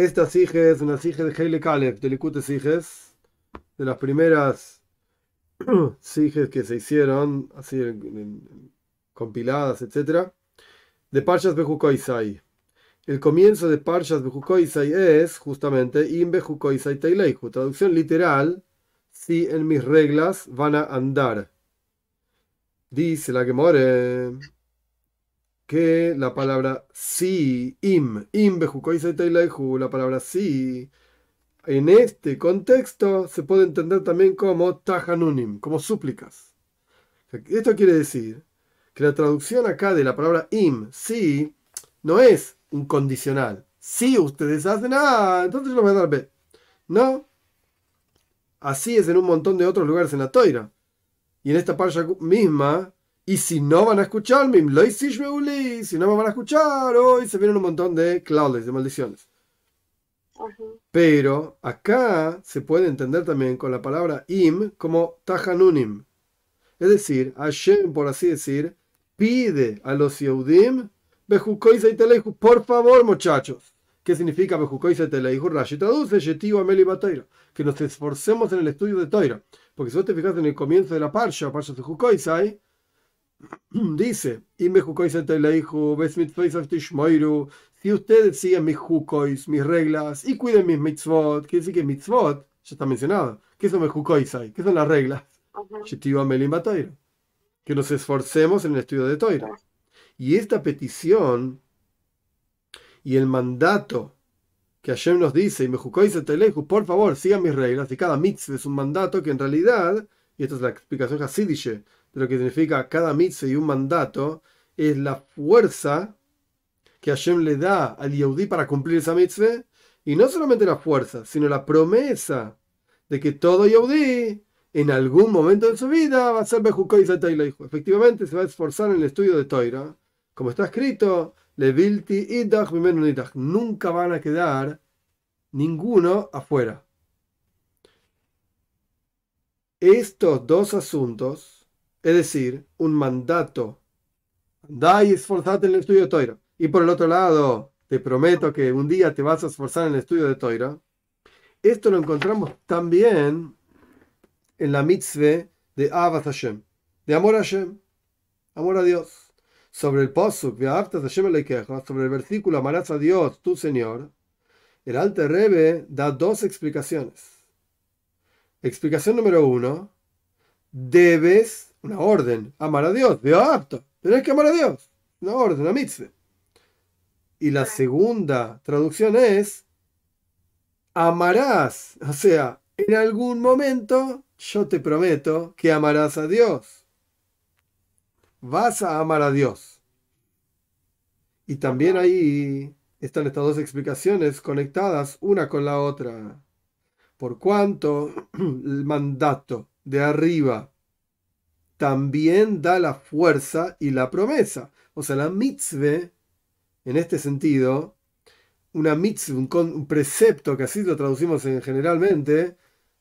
Esta sige es una sige de Heile Caleb, de Likute Siges, de las primeras siges que se hicieron, así compiladas, etcétera, de Parshas Bejukoisai. El comienzo de Parshas Bejukoisai es justamente Im Bejukoisai Teileihu, traducción literal, si en mis reglas van a andar. Dice la Gemore que la palabra si, im bejukoisai teileihu, la palabra si, en este contexto se puede entender también como tahanunim, como súplicas. Esto quiere decir que la traducción acá de la palabra im, si, no es un condicional. Si ustedes hacen A, entonces yo les voy a dar B. No, así es en un montón de otros lugares en la Toira. Y en esta parsha misma, y si no van a escucharme, si no me van a escuchar, hoy se vienen un montón de claudes, de maldiciones. Ajá. Pero acá se puede entender también con la palabra im como tahanunim. Es decir, Hashem, por así decir, pide a los Yehudim, Bejukoisai Teleihu, por favor, muchachos. ¿Qué significa Bejukoisai Teleihu? Rashi traduce, Yetivo Ameli Batoira, que nos esforcemos en el estudio de Toira. Porque si vos te fijas en el comienzo de la Parsha de Bejukoisai, dice, si ustedes siguen mis jukois, mis reglas, y cuiden mis mitzvot, quiere decir que mitzvot, ya está mencionado. ¿Qué son mis jukoisai? ¿Qué son las reglas? Ajá. Que nos esforcemos en el estudio de Toira. Y esta petición y el mandato que Hashem nos dice, y me por favor, sigan mis reglas, y cada mitzvah es un mandato que en realidad, y esta es la explicación hasidische de lo que significa cada mitzvah y un mandato, es la fuerza que Hashem le da al Yehudí para cumplir esa mitzvah, y no solamente la fuerza, sino la promesa de que todo Yehudí en algún momento de su vida va a ser Bejukoy Zataileihu. Efectivamente se va a esforzar en el estudio de Toira, como está escrito, Levilti idach mimenu nidach. Nunca van a quedar ninguno afuera. Estos dos asuntos, es decir, un mandato, andá y esforzate en el estudio de Toira, y por el otro lado, te prometo que un día te vas a esforzar en el estudio de Toira, esto lo encontramos también en la mitzvah de Avat Hashem, de amor a Hashem, amor a Dios. Sobre el posuk, sobre el versículo, amarás a Dios, tu Señor, el Alter Rebbe da dos explicaciones. Explicación número uno, debes, una orden, amar a Dios, tenés que amar a Dios, una orden, una mitzvah. Y la segunda traducción es, amarás, o sea, en algún momento yo te prometo que amarás a Dios. Vas a amar a Dios. Y también Ajá. ahí están estas dos explicaciones conectadas una con la otra. Por cuanto el mandato de arriba también da la fuerza y la promesa. O sea, la mitzvah, en este sentido, una mitzvah, un precepto, que así lo traducimos generalmente,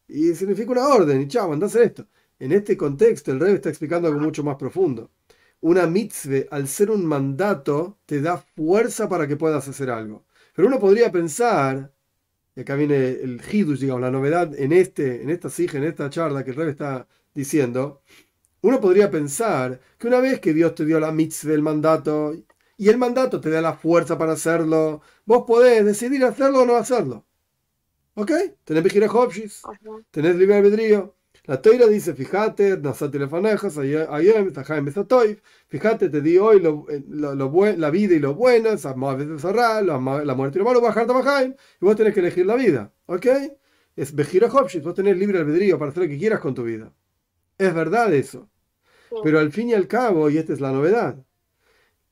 y significa una orden, y chao, andá a hacer esto. En este contexto, el rey está explicando algo mucho más profundo. Una mitzvah, al ser un mandato, te da fuerza para que puedas hacer algo. Pero uno podría pensar, y acá viene el hidush, digamos, la novedad en esta sija, en esta charla que el rey está diciendo, uno podría pensar que una vez que Dios te dio la mitzvah, el mandato, y el mandato te da la fuerza para hacerlo, vos podés decidir hacerlo o no hacerlo. ¿Ok? Tenés Bejira Hopshis, Ajá. tenés libre albedrío. La Toira dice, fíjate, nasati lefanejas, ayem, tajaim besatoif, fíjate, te di hoy la vida y lo bueno, la muerte y lo malo, bajar tabajaim, y vos tenés que elegir la vida. ¿Ok? Es Bejira Hopshis, vos tenés libre albedrío para hacer lo que quieras con tu vida. Es verdad eso. Sí. Pero al fin y al cabo, y esta es la novedad,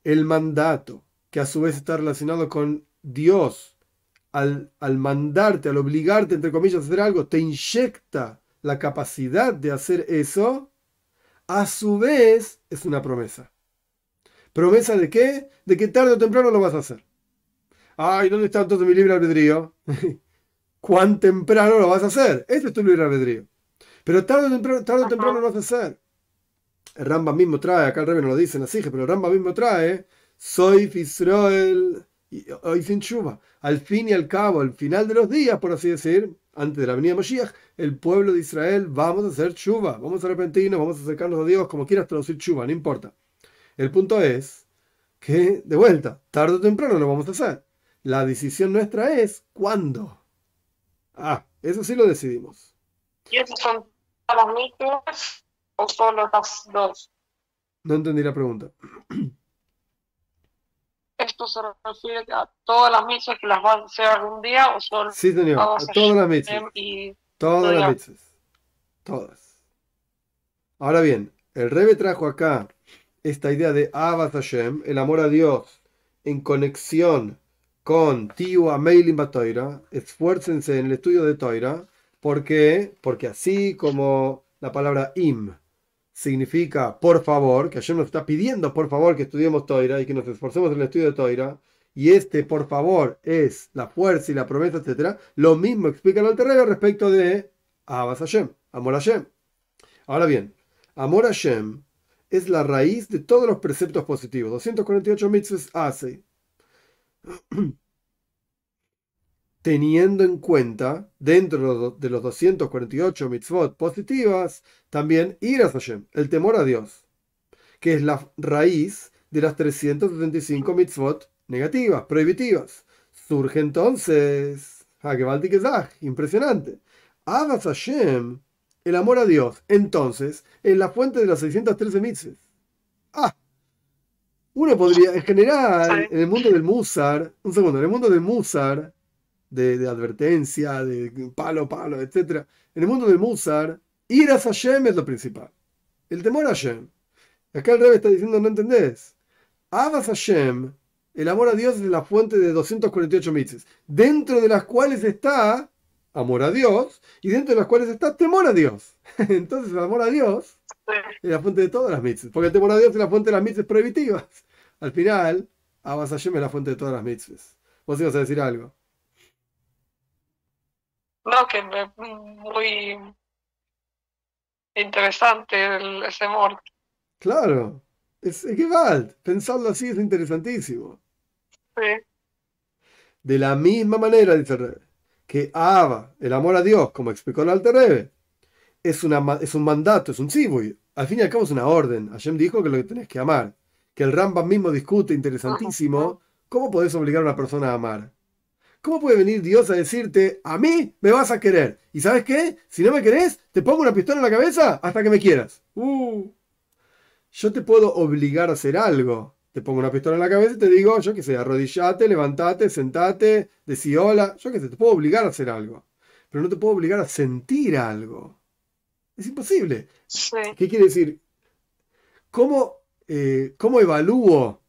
el mandato, que a su vez está relacionado con Dios, al mandarte, al obligarte, entre comillas, a hacer algo, te inyecta la capacidad de hacer eso, a su vez es una promesa. ¿Promesa de qué? De que tarde o temprano lo vas a hacer. Ay, ¿dónde está entonces mi libre albedrío? ¿Cuán temprano lo vas a hacer? Esto es tu libre albedrío. Pero tarde o temprano Ajá. lo vas a hacer. El Rambam mismo trae, acá el Rebbe no lo dice en la Sige, pero el Rambam mismo trae, soy Israel y hoy sin chuva. Al fin y al cabo, al final de los días, por así decir, antes de la venida de Mashiach, el pueblo de Israel vamos a hacer chuva, vamos a arrepentirnos, vamos a acercarnos a Dios, como quieras traducir chuva, no importa. El punto es que, de vuelta, tarde o temprano lo vamos a hacer. La decisión nuestra es cuándo. Eso sí lo decidimos. ¿Y esos son todas las mitzvot o solo las dos? No entendí la pregunta. ¿Esto se refiere a todas las mitzvot que las van a hacer algún día o solo Sí, señor, a Abbas todas las mitzvahs. Hashem y Todas las Goya? mitzvahs. Todas. Ahora bien, el Rebbe trajo acá esta idea de Ahavas Hashem, el amor a Dios, en conexión con Tiu Ameilim Batoira. Esfuércense en el estudio de Toira. ¿Por qué? Porque así como la palabra im significa por favor, que Hashem nos está pidiendo por favor que estudiemos Toira y que nos esforcemos en el estudio de Toira, y este por favor es la fuerza y la promesa, etc. Lo mismo explica el Alter Rebbe respecto de Ahavas Hashem, amor a Hashem. Ahora bien, amor a Hashem es la raíz de todos los preceptos positivos. 248 mitzvahs hace. Teniendo en cuenta, dentro de los 248 mitzvot positivas, también Iras Hashem, el temor a Dios, que es la raíz de las 375 mitzvot negativas, prohibitivas. Surge entonces, Gewaltige Sach, impresionante. Ahavas Hashem, el amor a Dios, entonces, es la fuente de las 613 mitzvot. Uno podría, en general, Sí. en el mundo del Musar, un segundo, en el mundo del Musar, de advertencia, de palo, palo, etcétera. En el mundo del Musar, ir a Hashem es lo principal. El temor a Hashem. Acá el Rebbe está diciendo, no entendés. Ahavas Hashem, el amor a Dios es la fuente de 248 mitzvahs, dentro de las cuales está amor a Dios y dentro de las cuales está temor a Dios. Entonces el amor a Dios Sí. es la fuente de todas las mitzvahs, porque el temor a Dios es la fuente de las mitzvahs prohibitivas. Al final, Ahavas Hashem es la fuente de todas las mitzvahs. Vos ibas a decir algo. No, que muy interesante ese amor. Claro, es Gewalt. Pensarlo así es interesantísimo. Sí. De la misma manera, dice el Rebbe, que Ahava, el amor a Dios, como explicó el Alter Rebbe, es un mandato, es un tzivui. Al fin y al cabo es una orden. Hashem dijo que lo que tenés que amar. Que el Rambam mismo discute, Ujú. interesantísimo, ¿cómo podés obligar a una persona a amar? ¿Cómo puede venir Dios a decirte, a mí me vas a querer? ¿Y sabes qué? Si no me querés, te pongo una pistola en la cabeza hasta que me quieras. Yo te puedo obligar a hacer algo. Te pongo una pistola en la cabeza y te digo, yo qué sé, arrodillate, levantate, sentate, decí hola. Yo qué sé, te puedo obligar a hacer algo. Pero no te puedo obligar a sentir algo. Es imposible. Sí. ¿Qué quiere decir? ¿Cómo evalúo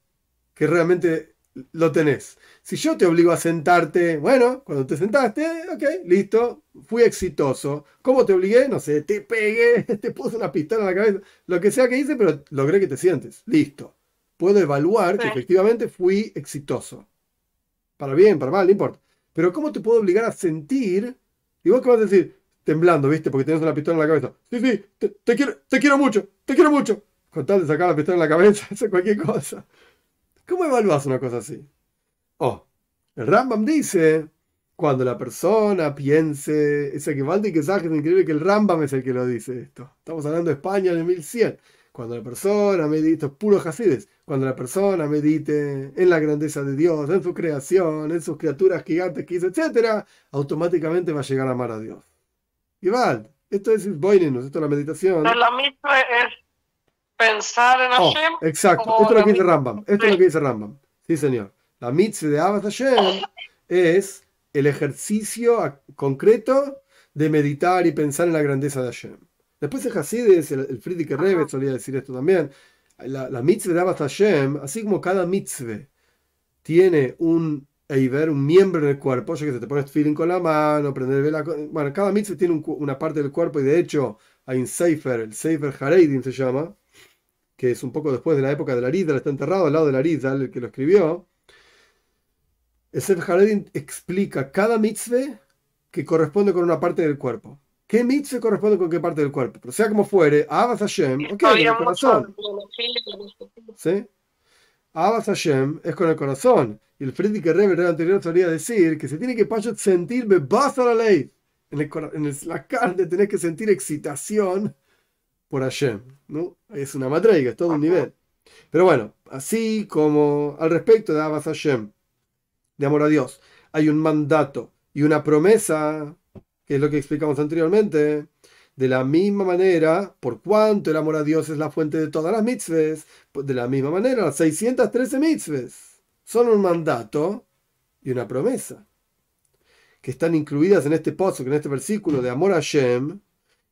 que realmente lo tenés? Si yo te obligo a sentarte, bueno, cuando te sentaste, ok, listo, fui exitoso. ¿Cómo te obligué? No sé, te pegué, te puse una pistola en la cabeza, lo que sea que hice, pero logré que te sientes. Listo. Puedo evaluar que Sí. efectivamente fui exitoso. Para bien, para mal, no importa. Pero ¿cómo te puedo obligar a sentir? ¿Y vos qué vas a decir? Temblando, ¿viste? Porque tenés una pistola en la cabeza. Sí, sí, te quiero mucho, te quiero mucho. Con tal de sacar la pistola en la cabeza, hacer cualquier cosa. ¿Cómo evalúas una cosa así? Oh, el Rambam dice, cuando la persona piense, es equivalente que es increíble que el Rambam es el que lo dice esto. Estamos hablando de España en 1100. Cuando la persona medite, esto es puro Hasides, cuando la persona medite en la grandeza de Dios, en su creación, en sus criaturas gigantes que hizo, etc., automáticamente va a llegar a amar a Dios. Igual, esto es Boinenus, esto es la Pero meditación. la misma es pensar en Oh, Hashem exacto. o Esto es lo la que dice misma. Rambam. Esto es lo que dice Rambam. Sí, señor. La mitzvah de Abbas Hashem es el ejercicio concreto de meditar y pensar en la grandeza de Hashem. Después el Hasides, el Friedrich Rebbe Ajá. solía decir esto también. La mitzvah de Abbas Hashem, así como cada mitzvah tiene un eiver, un miembro en el cuerpo, yo que se te pones feeling con la mano, prender vela bueno, cada mitzvah tiene una parte del cuerpo y de hecho hay un Sefer, el Sefer Hareidim se llama, que es un poco después de la época de la Arizal, está enterrado al lado de la Arizal, el que lo escribió. El Sefer Haredim explica cada mitzvah que corresponde con una parte del cuerpo. ¿Qué mitzvah corresponde con qué parte del cuerpo? Pero sea como fuere, Abbas Hashem, Y ok, con había el mucha corazón. biología y filosofía. ¿Sí? Abbas Hashem es con el corazón. Y el Friedrich Rebbe anterior solía decir que se tiene que sentir bebas a la ley. La carne tenés que sentir excitación por Hashem, ¿no? Es una madreiga, es todo un nivel. Pero bueno, así como al respecto de Abbas Hashem, de amor a Dios, hay un mandato y una promesa, que es lo que explicamos anteriormente. De la misma manera, por cuanto el amor a Dios es la fuente de todas las mitzvahs, pues de la misma manera, las 613 mitzvahs son un mandato y una promesa, que están incluidas en este pozo, en este versículo de amor a Hashem,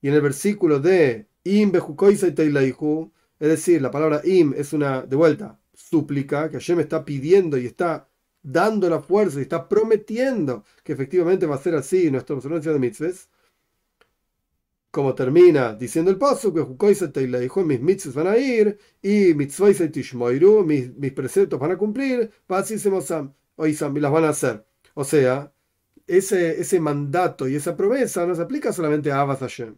y en el versículo de Im bejukoisai teileihu, es decir, la palabra Im es una, de vuelta, súplica, que Hashem está pidiendo y está dando la fuerza y está prometiendo que efectivamente va a ser así nuestra observancia de mitzvahs. Como termina diciendo el paso, que mis mitzvahs van a ir y mis preceptos van a cumplir, y las van a hacer. O sea, ese mandato y esa promesa no se aplica solamente a Abbas Hashem.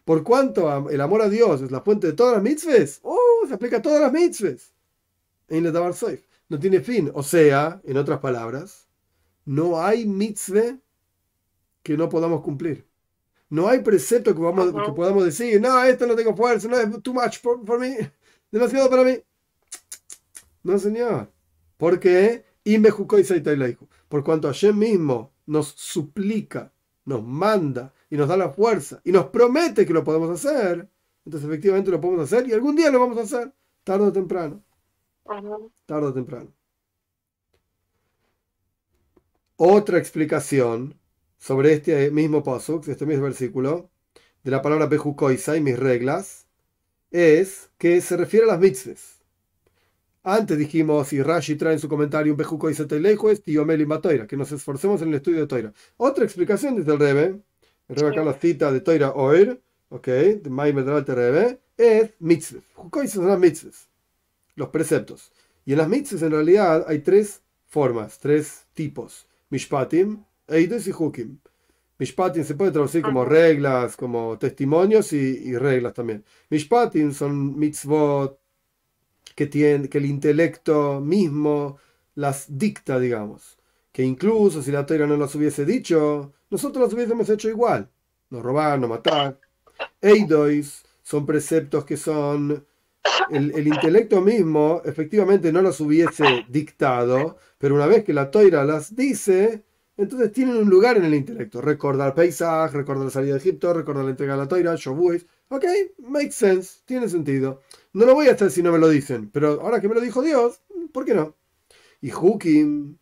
Por cuanto el amor a Dios es la fuente de todas las mitzvahs, se aplica a todas las mitzvahs. No tiene fin. O sea, en otras palabras, no hay mitzvah que no podamos cumplir. No hay precepto que podamos decir, no, esto no tengo fuerza, no, es too much for mí, demasiado para mí. No, señor. ¿Por qué? Por cuanto Hashem mismo nos suplica, nos manda y nos da la fuerza y nos promete que lo podemos hacer, entonces efectivamente lo podemos hacer y algún día lo vamos a hacer, tarde o temprano. Tarde o temprano. Otra explicación sobre este mismo pasuk, este mismo versículo, de la palabra bejukoisai, mis reglas, es que se refiere a las mitzvahs. Antes dijimos, y Rashi trae en su comentario un bejukoisai teileihu es tiomelim batoira, que nos esforcemos en el estudio de Toira. Otra explicación desde el Rebbe acá la cita de Toira Oir, de Maimer del Alte Rebbe, es mitzvahs. Jukoisai son las mitzvahs, los preceptos. Y en las mitzvahs en realidad hay tres formas, tres tipos: mishpatim, eidos y hukim. Mishpatim se puede traducir como reglas, como testimonios y reglas también. Mishpatim son mitzvot que el intelecto mismo las dicta, digamos. Que incluso si la Torah no las hubiese dicho, nosotros las hubiésemos hecho igual. No robar, no matar. Eidos son preceptos que son... El intelecto mismo efectivamente no los hubiese dictado, pero una vez que la Torah las dice, entonces tienen un lugar en el intelecto. Recordar Pesach, recordar la salida de Egipto, recordar la entrega de la Torah, Shavuot. Ok, makes sense, tiene sentido. No lo voy a hacer si no me lo dicen, pero ahora que me lo dijo Dios, ¿por qué no? Y Hukim,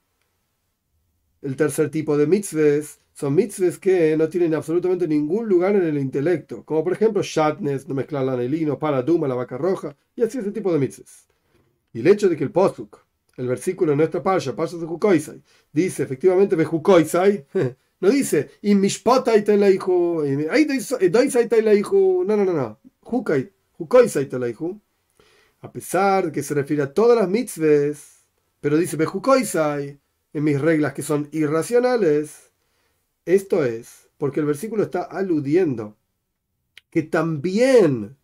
el tercer tipo de mitzvahs, son mitzvahs que no tienen absolutamente ningún lugar en el intelecto, como por ejemplo shatnes, no mezclar la anelino, paraduma, la vaca roja, y así ese tipo de mitzvahs. Y el hecho de que el posuk, el versículo en nuestra parsha de Jukoisai, dice efectivamente Bejukoisai, no dice Imishpatai teleihu, Doisai teleihu, no, Jukoisai teleihu, a pesar de que se refiere a todas las mitzvahs, pero dice Bejukoisai, en mis reglas que son irracionales. Esto es porque el versículo está aludiendo que también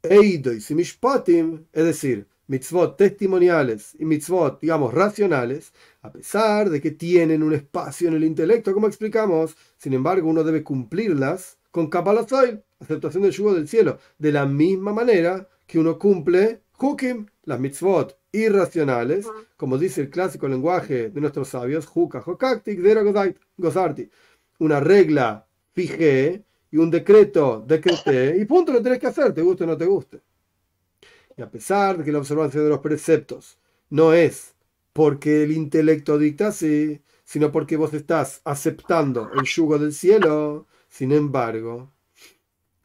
Eidos y Mishpatim, es decir, mitzvot testimoniales y mitzvot, digamos, racionales, a pesar de que tienen un espacio en el intelecto, como explicamos, sin embargo, uno debe cumplirlas con Kabbalah Soil, aceptación del yugo del cielo, de la misma manera que uno cumple Hukim, las mitzvot irracionales, como dice el clásico lenguaje de nuestros sabios, Huka, Hokaktik, Dera Gozarti, una regla fijé y un decreto decreté, y punto, lo tenés que hacer, te guste o no te guste. Y a pesar de que la observancia de los preceptos no es porque el intelecto dicta así, sino porque vos estás aceptando el yugo del cielo, sin embargo,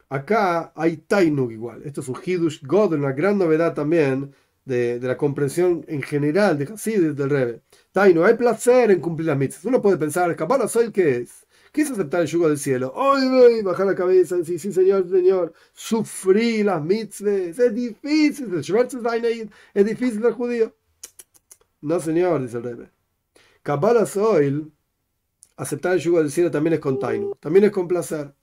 acá hay Tainug igual. Esto es un Hidush God, una gran novedad también de la comprensión en general de Hasidus del Rebbe. Tainug, hay placer en cumplir las mitzvahs. Uno puede pensar, Kabbalah Soil, ¿qué es? ¿Qué es aceptar el yugo del cielo? ¡Ay, bajar la cabeza! Decir, sí, señor, señor. Sufrí las mitzvahs. Es difícil. Es difícil el judío. No, señor, dice el Rebbe. Kabbalah Soil, aceptar el yugo del cielo también es con Tainug. También es con placer.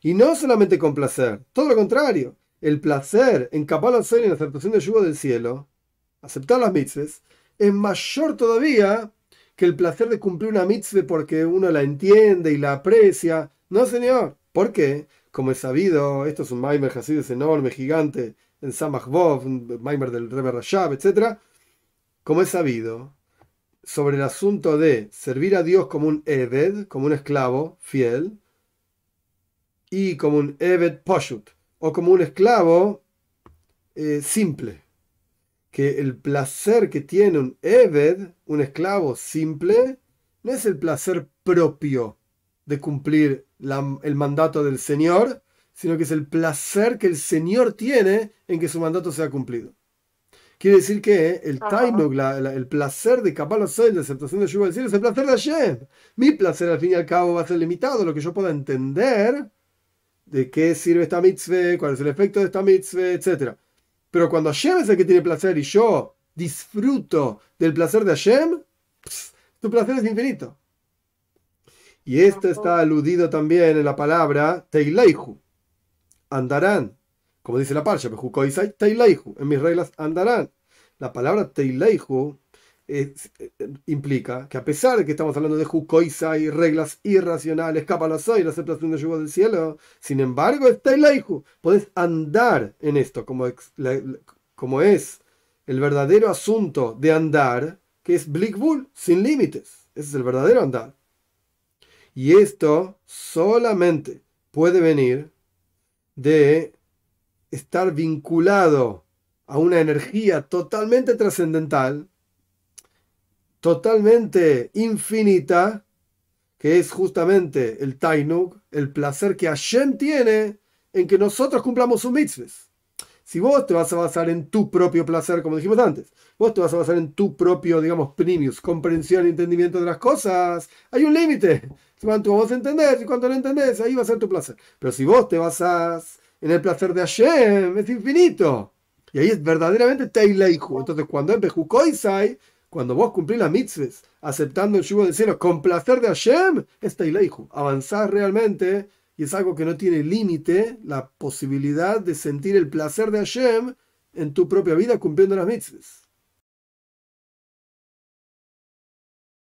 Y no solamente con placer. Todo lo contrario. El placer en Kabbalah Soil, en la aceptación del yugo del cielo, aceptar las mitzvahs, es mayor todavía que el placer de cumplir una mitzvah porque uno la entiende y la aprecia. No, señor. ¿Por qué? Como es sabido, esto es un Maimer Hasidus enorme, gigante, en Samach Vov, un Maimer del Rebbe Rashab, etc. Como es sabido, sobre el asunto de servir a Dios como un Eved, como un esclavo fiel, y como un Eved Poshut, o como un esclavo simple. Que el placer que tiene un Eved, un esclavo simple, no es el placer propio de cumplir el mandato del Señor, sino que es el placer que el Señor tiene en que su mandato sea cumplido. Quiere decir que el Ajá. Tainug, el placer de Kabbalah Soy, de aceptación de Yuba del cielo, es el placer de Hashem. Mi placer, al fin y al cabo, va a ser limitado a lo que yo pueda entender de qué sirve esta mitzvah, cuál es el efecto de esta mitzvah, etc. Pero cuando Hashem es el que tiene placer y yo disfruto del placer de Hashem, tu placer es infinito. Y esto está Ujú. aludido también en la palabra Teileihu, andarán. Como dice la parsha, Teileihu, en mis reglas andarán. La palabra Teileihu implica que a pesar de que estamos hablando de Jukoisai, reglas irracionales, Kabbalasai, la aceptación de yugo del cielo, sin embargo, es Teileihu. Podés andar en esto, como es el verdadero asunto de andar, que es Blikbul, sin límites. Ese es el verdadero andar. Y esto solamente puede venir de estar vinculado a una energía totalmente trascendental, totalmente infinita, que es justamente el Tainug, el placer que Hashem tiene en que nosotros cumplamos sus mitzvahs. Si vos te vas a basar en tu propio placer, como dijimos antes, vos te vas a basar en tu propio, digamos, primius, comprensión y entendimiento de las cosas, hay un límite. Cuánto vos entendés y cuánto no entendés, ahí va a ser tu placer. Pero si vos te basás en el placer de Hashem, es infinito. Y ahí es verdaderamente Teileihu. Entonces, cuando es Bejukoisai, cuando vos cumplís las mitzvahs, aceptando el yugo del cielo con placer de Hashem, es Teileihu. Avanzás realmente y es algo que no tiene límite, la posibilidad de sentir el placer de Hashem en tu propia vida cumpliendo las mitzvahs.